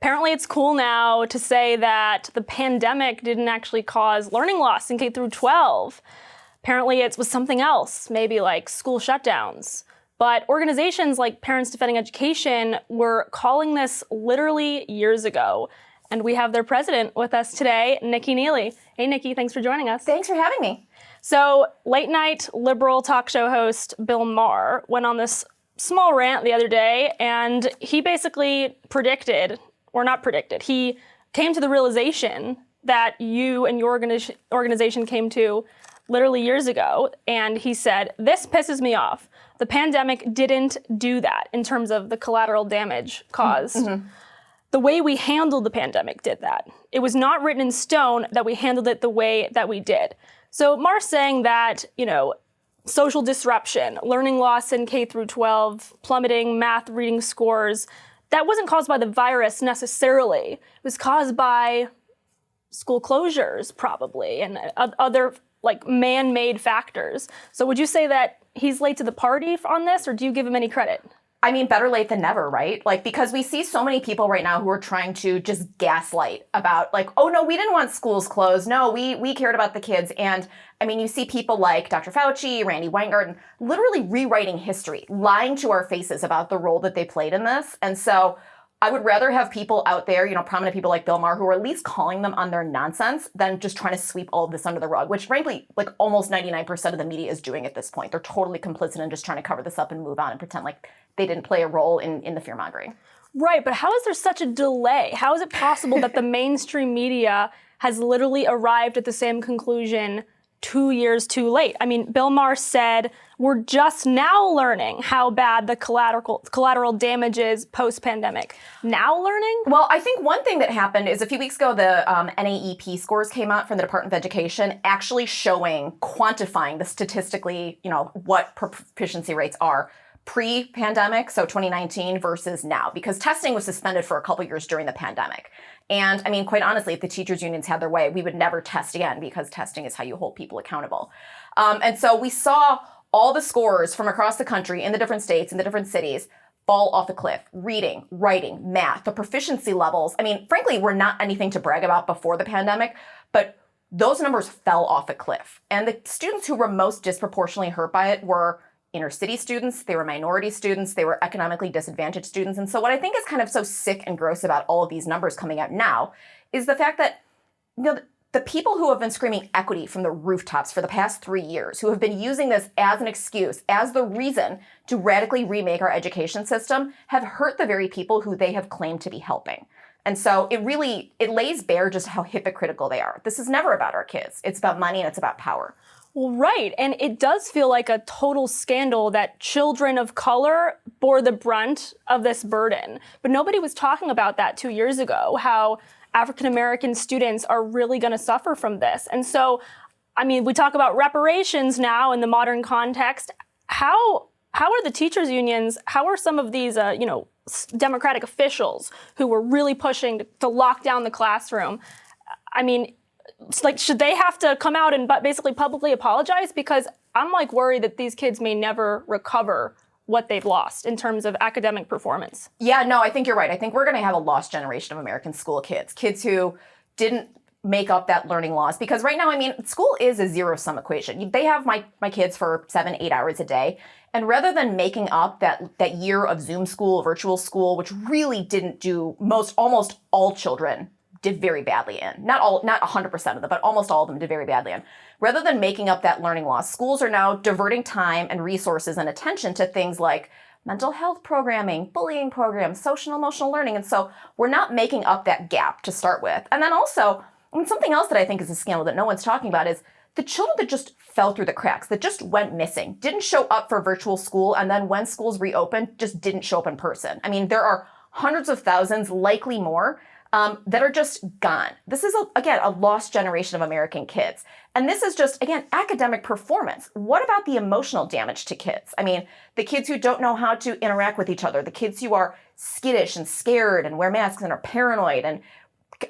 apparently it's cool now to say that the pandemic didn't actually cause learning loss in K through 12. Apparently it was something else, maybe like school shutdowns. But organizations like Parents Defending Education were calling this literally years ago. And we have their president with us today, Nicki Neily. Hey, Nicki, thanks for joining us. Thanks for having me. So late night liberal talk show host Bill Maher went on this small rant the other day, and he basically he came to the realization that you and your organization came to literally years ago, and he said, "This pisses me off. The pandemic didn't do that in terms of the collateral damage caused. Mm-hmm. The way we handled the pandemic did that. It was not written in stone that we handled it the way that we did." So Maher's saying that, social disruption, learning loss in K through 12, plummeting math reading scores, that wasn't caused by the virus necessarily. It was caused by school closures, probably, and other man-made factors. So would you say that he's late to the party on this, or do you give him any credit? I mean, better late than never, right? Because we see so many people right now who are trying to just gaslight about oh no, we didn't want schools closed. No, we cared about the kids. And I mean, you see people like Dr. Fauci, Randy Weingarten, literally rewriting history, lying to our faces about the role that they played in this. And so I would rather have people out there, prominent people like Bill Maher, who are at least calling them on their nonsense than just trying to sweep all of this under the rug, which frankly, almost 99% of the media is doing at this point. They're totally complicit in just trying to cover this up and move on and pretend like they didn't play a role in the fear-mongering. Right, but how is there such a delay? How is it possible that the mainstream media has literally arrived at the same conclusion 2 years too late? I mean, Bill Maher said, we're just now learning how bad the collateral damage is post-pandemic. Now learning? Well, I think one thing that happened is a few weeks ago, the NAEP scores came out from the Department of Education actually quantifying the statistically, what proficiency rates are pre-pandemic, so 2019 versus now, because testing was suspended for a couple years during the pandemic. And I mean, quite honestly, if the teachers unions had their way, we would never test again, because testing is how you hold people accountable. And so we saw all the scores from across the country in the different states, in the different cities, fall off a cliff. Reading, writing, math, the proficiency levels. I mean, frankly, were not anything to brag about before the pandemic, but those numbers fell off a cliff. And the students who were most disproportionately hurt by it were inner city students, they were minority students, they were economically disadvantaged students. And so what I think is kind of so sick and gross about all of these numbers coming out now is the fact that, the people who have been screaming equity from the rooftops for the past 3 years, who have been using this as an excuse, as the reason to radically remake our education system, have hurt the very people who they have claimed to be helping. And so it lays bare just how hypocritical they are. This is never about our kids. It's about money and it's about power. Well, right. And it does feel like a total scandal that children of color bore the brunt of this burden. But nobody was talking about that 2 years ago, how African-American students are really going to suffer from this. And so, I mean, we talk about reparations now in the modern context. How are the teachers' unions, how are some of these, Democratic officials who were really pushing to lock down the classroom? I mean, should they have to come out and basically publicly apologize? Because I'm worried that these kids may never recover what they've lost in terms of academic performance. Yeah, no, I think you're right. I think we're going to have a lost generation of American school kids who didn't make up that learning loss. Because right now, I mean, school is a zero-sum equation. They have my kids for 7-8 hours a day. And rather than making up that year of Zoom school, virtual school, which really didn't do almost all children did very badly in. Not 100% of them, but almost all of them did very badly in. Rather than making up that learning loss, schools are now diverting time and resources and attention to things like mental health programming, bullying programs, social and emotional learning. And so we're not making up that gap to start with. And then also, something else that I think is a scandal that no one's talking about is the children that just fell through the cracks, that just went missing, didn't show up for virtual school, and then when schools reopened, just didn't show up in person. I mean, there are hundreds of thousands, likely more, that are just gone. This is, again, a lost generation of American kids. And this is just, again, academic performance. What about the emotional damage to kids? I mean, the kids who don't know how to interact with each other, the kids who are skittish and scared and wear masks and are paranoid and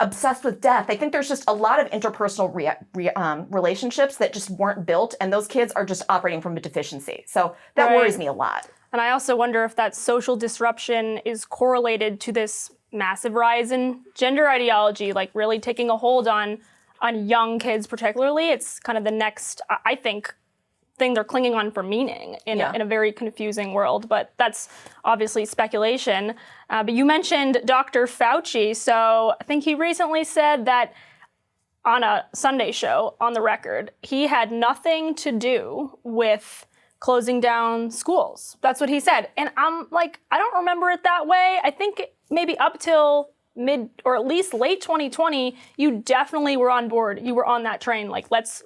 obsessed with death. I think there's just a lot of interpersonal relationships that just weren't built, and those kids are just operating from a deficiency. So that worries me a lot. And I also wonder if that social disruption is correlated to this massive rise in gender ideology, like really taking a hold on young kids particularly. It's kind of the next, I think, thing they're clinging on for meaning in a very confusing world. But that's obviously speculation. But you mentioned Dr. Fauci. So I think he recently said that on a Sunday show, on the record, he had nothing to do with closing down schools. That's what he said. And I'm like, I don't remember it that way. I think maybe up till mid or at least late 2020, you definitely were on board. You were on that train. Like, let's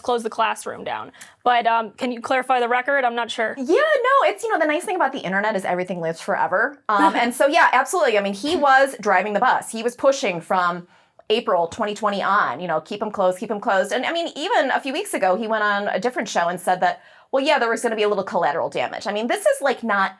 close the classroom down. But can you clarify the record? I'm not sure. Yeah, no, it's, the nice thing about the internet is everything lives forever. And so, yeah, absolutely. I mean, he was driving the bus. He was pushing from April 2020 on, keep them closed, keep them closed. And I mean, even a few weeks ago, he went on a different show and said that, well, yeah, there was going to be a little collateral damage. I mean, this is not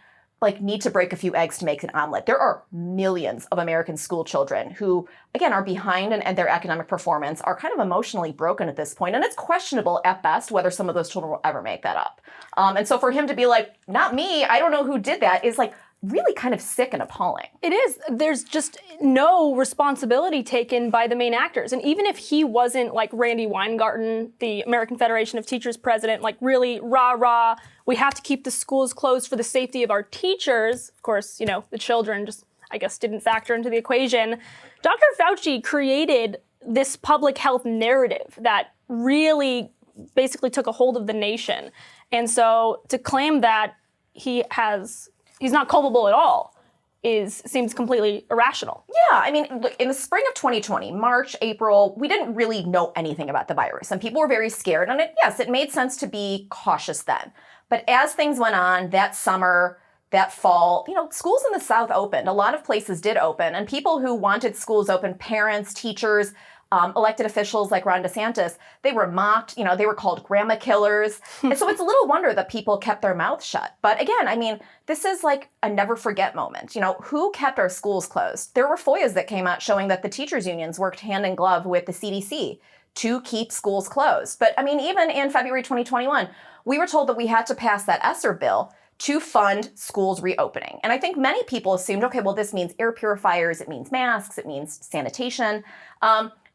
need to break a few eggs to make an omelet. There are millions of American school children who, again, are behind in their academic performance, are kind of emotionally broken at this point. And it's questionable at best whether some of those children will ever make that up. And so for him to be like, not me, I don't know who did that, is really kind of sick and appalling. It is. There's just no responsibility taken by the main actors. And even if he wasn't like Randy Weingarten, the American Federation of Teachers president, like really rah-rah, we have to keep the schools closed for the safety of our teachers. Of course, the children just, I guess, didn't factor into the equation. Dr. Fauci created this public health narrative that really basically took a hold of the nation. And so to claim that he's not culpable at all seems completely irrational. Yeah, I mean, look, in the spring of 2020, March, April, we didn't really know anything about the virus, and people were very scared. And it made sense to be cautious then. But as things went on, that summer, that fall, schools in the South opened. A lot of places did open, and people who wanted schools open, parents, teachers, elected officials like Ron DeSantis, they were mocked, they were called grandma killers. And so it's a little wonder that people kept their mouths shut. But again, I mean, this is like a never forget moment. Who kept our schools closed? There were FOIAs that came out showing that the teachers unions worked hand in glove with the CDC to keep schools closed. But I mean, even in February 2021, we were told that we had to pass that ESSER bill to fund schools reopening. And I think many people assumed, okay, well, this means air purifiers, it means masks, it means sanitation.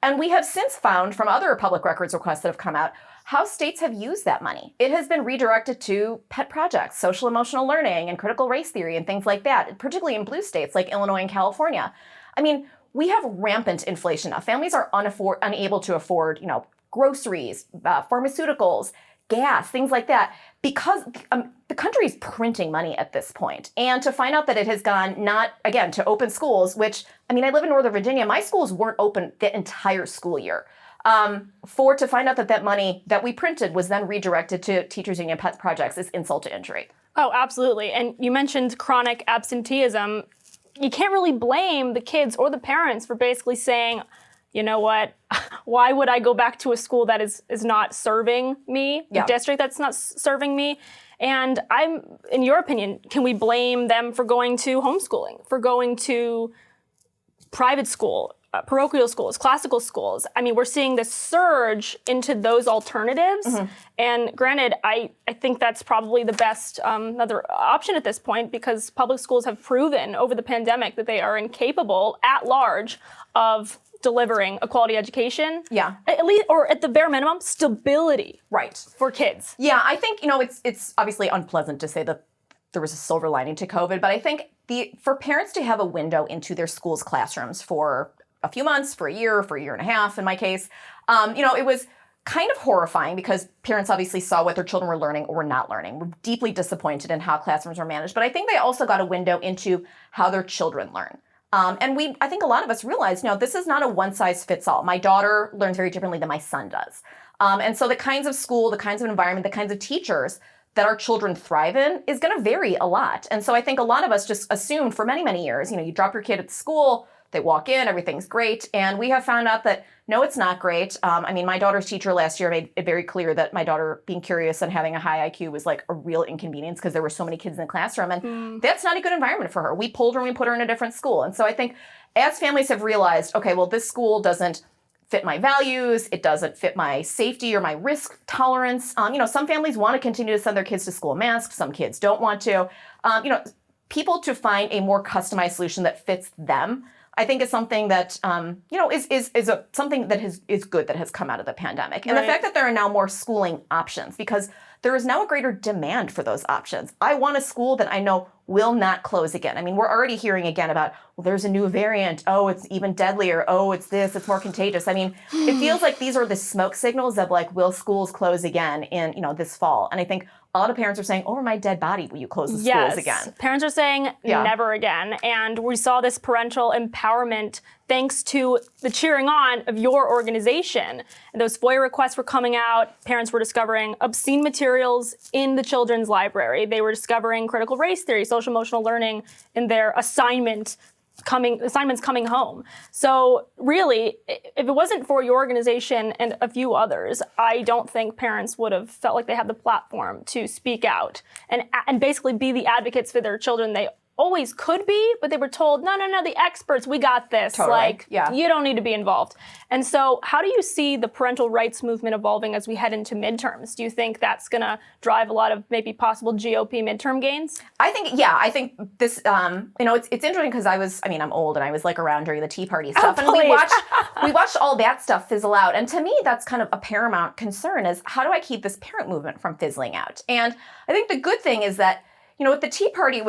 And we have since found from other public records requests that have come out how states have used that money. It has been redirected to pet projects, social emotional learning, and critical race theory and things like that, particularly in blue states like Illinois and California. I mean, we have rampant inflation now. Families are unable to afford, groceries, pharmaceuticals, gas, things like that, because the country is printing money at this point. And to find out that it has gone to open schools, which, I mean, I live in Northern Virginia, my schools weren't open the entire school year. To find out that money that we printed was then redirected to teachers union pet projects is insult to injury. Oh, absolutely. And you mentioned chronic absenteeism. You can't really blame the kids or the parents for basically saying, you know what, why would I go back to a school that is not serving me, a district that's not serving me? And in your opinion, can we blame them for going to homeschooling, for going to private school, parochial schools, classical schools? I mean, we're seeing this surge into those alternatives. Mm-hmm. And granted, I think that's probably the best other option at this point, because public schools have proven over the pandemic that they are incapable at large of delivering a quality education. Yeah. At least, or at the bare minimum, stability. Right. For kids. Yeah, I think, it's obviously unpleasant to say that there was a silver lining to COVID, but I think for parents to have a window into their school's classrooms for a few months, for a year and a half in my case, it was kind of horrifying because parents obviously saw what their children were learning or were not learning. We're deeply disappointed in how classrooms were managed, but I think they also got a window into how their children learn. I think a lot of us realize, this is not a one-size-fits-all. My daughter learns very differently than my son does. And so the kinds of school, the kinds of environment, the kinds of teachers that our children thrive in is going to vary a lot. And so I think a lot of us just assumed for many, many years, you drop your kid at school, they walk in, everything's great. And we have found out that, no, it's not great. My daughter's teacher last year made it very clear that my daughter being curious and having a high IQ was like a real inconvenience because there were so many kids in the classroom. And that's not a good environment for her. We pulled her and we put her in a different school. And so I think as families have realized, okay, well, this school doesn't fit my values, it doesn't fit my safety or my risk tolerance. Some families want to continue to send their kids to school masked, some kids don't want to. people to find a more customized solution that fits them, I think is something that something that is good that has come out of the pandemic. And the fact that there are now more schooling options, because there is now a greater demand for those options. I want a school that I know will not close again. I mean, we're already hearing again about, well, there's a new variant. Oh, it's even deadlier. Oh, it's this, it's more contagious. I mean, it feels like these are the smoke signals of like, will schools close again in, this fall? And I think a lot of parents are saying, over my dead body, will you close the schools again? Parents are saying never again. And we saw this parental empowerment thanks to the cheering on of your organization. And those FOIA requests were coming out. Parents were discovering obscene materials in the children's library. They were discovering critical race theory, social emotional learning in their assignments coming home. So really, if it wasn't for your organization and a few others, I don't think parents would have felt like they had the platform to speak out and basically be the advocates for their children they always could be, but they were told, no, the experts, we got this. Totally. You don't need to be involved. And so how do you see the parental rights movement evolving as we head into midterms? Do you think that's going to drive a lot of maybe possible GOP midterm gains? I think this, it's interesting because I'm old and I was like around during the Tea Party stuff, and we watched all that stuff fizzle out. And to me, that's kind of a paramount concern is how do I keep this parent movement from fizzling out? And I think the good thing is that, with the Tea Party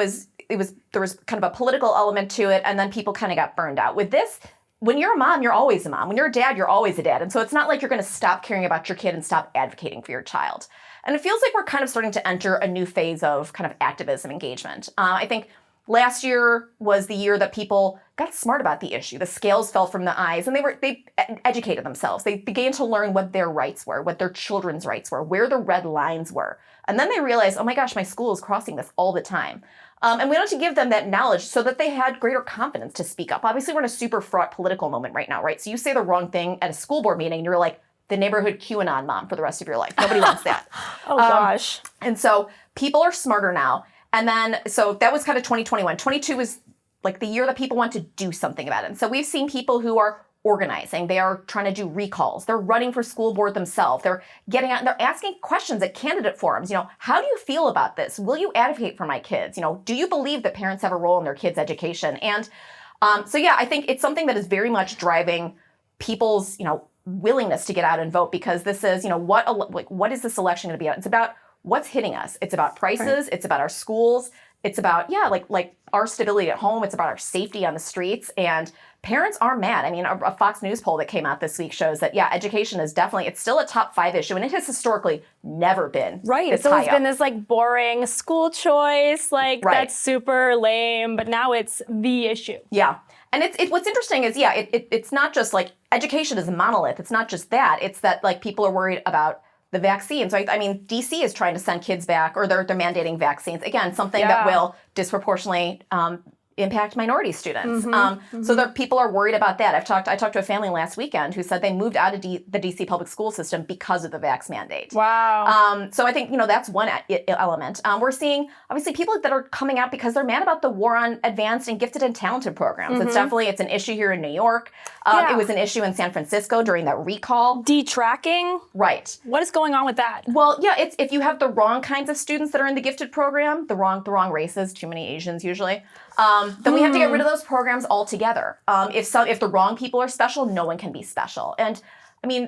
there was kind of a political element to it, and then people kind of got burned out. With this, when you're a mom, you're always a mom. When you're a dad, you're always a dad. And so it's not like you're going to stop caring about your kid and stop advocating for your child. And it feels like we're kind of starting to enter a new phase of kind of activism engagement. I think last year was the year that people got smart about the issue. The scales fell from the eyes, and they educated themselves. They began to learn what their rights were, what their children's rights were, where the red lines were. And then they realized, oh my gosh, my school is crossing this all the time. And we wanted to give them that knowledge so that they had greater confidence to speak up. Obviously, we're in a super fraught political moment right now, right? So you say the wrong thing at a school board meeting, and you're like the neighborhood QAnon mom for the rest of your life. Nobody wants that. Oh, gosh. And so people are smarter now. And then, so that was kind of 2021. 22 was like the year that people want to do something about it. And so we've seen people who are organizing. They are trying to do recalls. They're running for school board themselves. They're getting out and they're asking questions at candidate forums. How do you feel about this? Will you advocate for my kids? Do you believe that parents have a role in their kids' education? And I think it's something that is very much driving people's, willingness to get out and vote, because this is, what is this election going to be about? It's about what's hitting us. It's about prices. Right. It's about our schools. It's about, like our stability at home. It's about our safety on the streets. And parents are mad. I mean, a Fox News poll that came out this week shows that, education is it's still a top 5 issue. And it has historically never been It's always been this boring school choice, that's super lame. But now it's the issue. Yeah. And what's interesting is, it's not just education is a monolith. It's not just that. It's that people are worried about the vaccines. So DC is trying to send kids back, or they're mandating vaccines. Again, something that will disproportionately impact minority students. So people are worried about that. I talked to a family last weekend who said they moved out of the DC public school system because of the vax mandate. Wow. So I think, that's one element. We're seeing, obviously, people that are coming out because they're mad about the war on advanced and gifted and talented programs. It's an issue here in New York. It was an issue in San Francisco during that recall. Detracking? Right. What is going on with that? Well, it's if you have the wrong kinds of students that are in the gifted program, the wrong races, too many Asians usually, then we have to get rid of those programs altogether. If the wrong people are special, no one can be special. And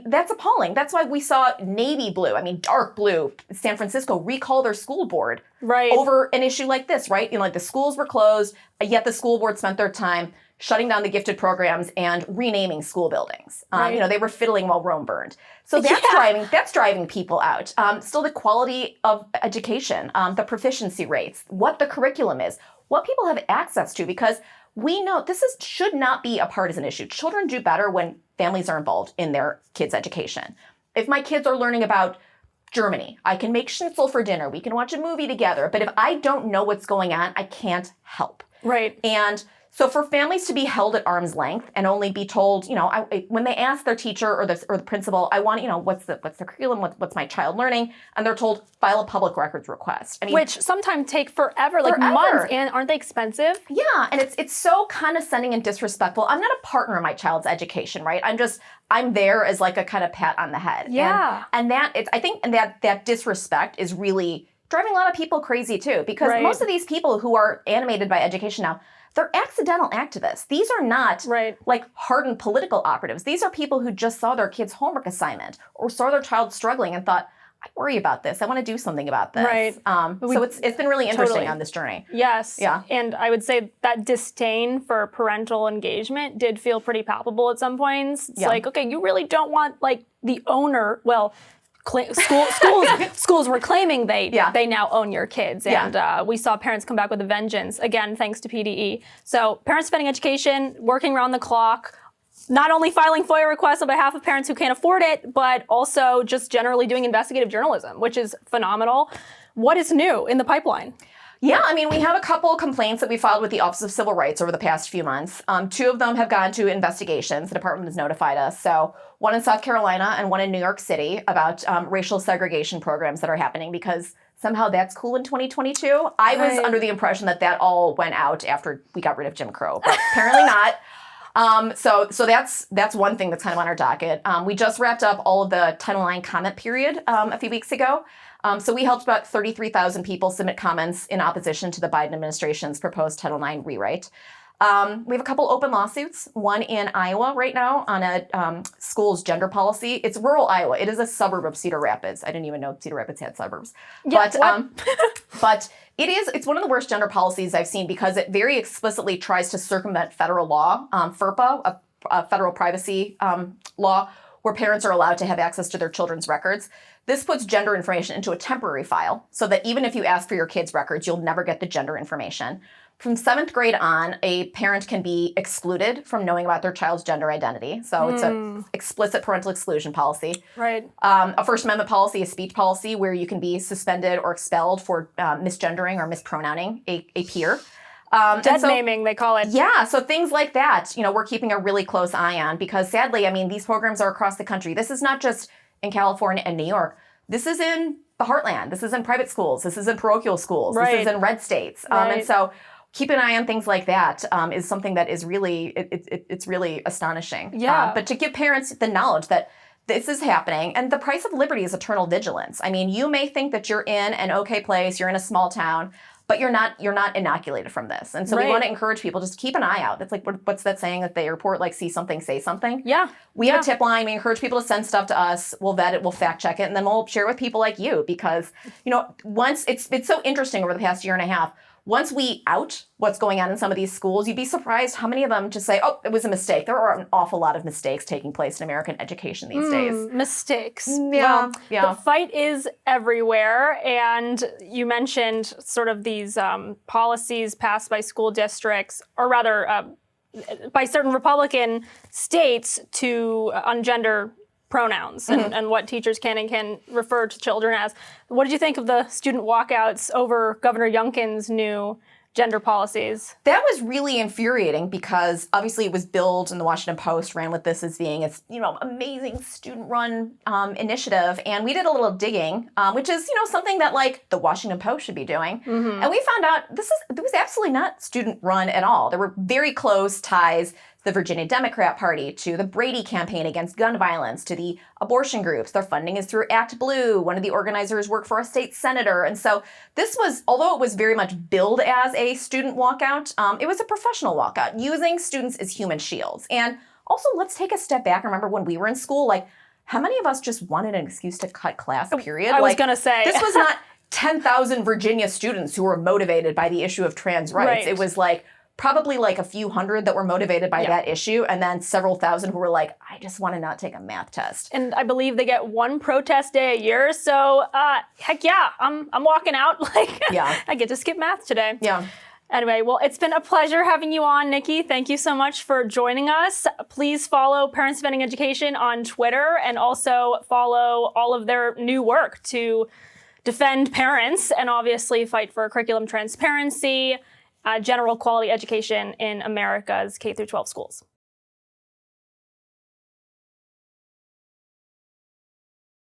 that's appalling. That's why we saw navy blue, dark blue, San Francisco recall their school board over an issue like this, right? The schools were closed, yet the school board spent their time shutting down the gifted programs and renaming school buildings. They were fiddling while Rome burned. So that's driving people out. Still the quality of education, the proficiency rates, what the curriculum is, what people have access to, because we know should not be a partisan issue. Children do better when families are involved in their kids' education. If my kids are learning about Germany, I can make schnitzel for dinner. We can watch a movie together. But if I don't know what's going on, I can't help. Right. And so for families to be held at arm's length and only be told, when they ask their teacher or the principal, I want, what's the curriculum, what's my child learning, and they're told file a public records request. Which sometimes take forever, months, and aren't they expensive? Yeah, and it's so condescending and disrespectful. I'm not a partner in my child's education, right? I'm there as a kind of pat on the head. Yeah, and that disrespect is really driving a lot of people crazy too, because Right. most of these people who are animated by education now, they're accidental activists. These are not Right. like hardened political operatives. These are people who just saw their kid's homework assignment or saw their child struggling and thought, I worry about this. I want to do something about this. Right. So it's been really interesting Totally. on this journey. Yes. Yeah. And I would say that disdain for parental engagement did feel pretty palpable at some points. It's Yeah. like, okay, you really don't want like the owner, well, schools were claiming they now own your kids. And we saw parents come back with a vengeance, again, thanks to PDE. So parents defending education, working around the clock, not only filing FOIA requests on behalf of parents who can't afford it, but also just generally doing investigative journalism, which is phenomenal. What is new in the pipeline? Yeah, I mean, we have a couple complaints that we filed with the Office of Civil Rights over the past few months. 2 of them have gone to investigations. The department has notified us. So one in South Carolina and one in New York City about racial segregation programs that are happening because somehow that's cool in 2022. I was under the impression that all went out after we got rid of Jim Crow, but apparently not. So that's one thing that's kind of on our docket. We just wrapped up all of the Title IX comment period a few weeks ago. So we helped about 33,000 people submit comments in opposition to the Biden administration's proposed Title IX rewrite. We have a couple open lawsuits, one in Iowa right now on a school's gender policy. It's rural Iowa. It is a suburb of Cedar Rapids. I didn't even know Cedar Rapids had suburbs. Yeah, But it's one of the worst gender policies I've seen because it very explicitly tries to circumvent federal law, FERPA, a federal privacy law, where parents are allowed to have access to their children's records. This puts gender information into a temporary file so that even if you ask for your kids' records, you'll never get the gender information. From 7th grade on, a parent can be excluded from knowing about their child's gender identity. So it's an explicit parental exclusion policy. Right. A First Amendment policy, a speech policy, where you can be suspended or expelled for misgendering or mispronouncing a peer. Dead naming, they call it. Yeah, so things like that, we're keeping a really close eye on because sadly, I mean, these programs are across the country. This is not just in California and New York. This is in the heartland. This is in private schools. This is in parochial schools. Right. This is in red states. Right. And so keep an eye on things like that is something that is really, it's really astonishing. Yeah. But to give parents the knowledge that this is happening, and the price of liberty is eternal vigilance. I mean, you may think that you're in an okay place, you're in a small town, but you're not inoculated from this. And so we want to encourage people, just keep an eye out. It's like, what's that saying that they report, like, see something, say something? Yeah. We have a tip line. We encourage people to send stuff to us. We'll vet it, we'll fact check it, and then we'll share it with people like you because, once it's so interesting over the past year and a half. Once we out what's going on in some of these schools, you'd be surprised how many of them just say, oh, it was a mistake. There are an awful lot of mistakes taking place in American education these days. Mistakes. Yeah. Well, the fight is everywhere. And you mentioned sort of these policies passed by school districts, or rather by certain Republican states on gender pronouns and what teachers can and can refer to children as. What did you think of the student walkouts over Governor Youngkin's new gender policies? That was really infuriating because obviously it was billed and the Washington Post ran with this as being its, amazing student-run initiative. And we did a little digging, which is, something that like the Washington Post should be doing. Mm-hmm. And we found out it was absolutely not student-run at all. There were very close ties to the Virginia Democrat Party, to the Brady campaign against gun violence, to the abortion groups. Their funding is through Act Blue. One of the organizers worked for a state senator. And so this was, although it was very much billed as a student walkout, it was a professional walkout, using students as human shields. And also, let's take a step back and remember when we were in school, like, how many of us just wanted an excuse to cut class, period? I was going to say. This was not 10,000 Virginia students who were motivated by the issue of trans rights. Right. It was like probably like a few hundred that were motivated by that issue, and then several thousand who were like, I just want to not take a math test. And I believe they get one protest day a year, so heck yeah, I'm walking out. I get to skip math today. Yeah. Anyway, well, it's been a pleasure having you on, Nicki. Thank you so much for joining us. Please follow Parents Defending Education on Twitter, and also follow all of their new work to defend parents and obviously fight for curriculum transparency, general quality education in America's K-12 schools.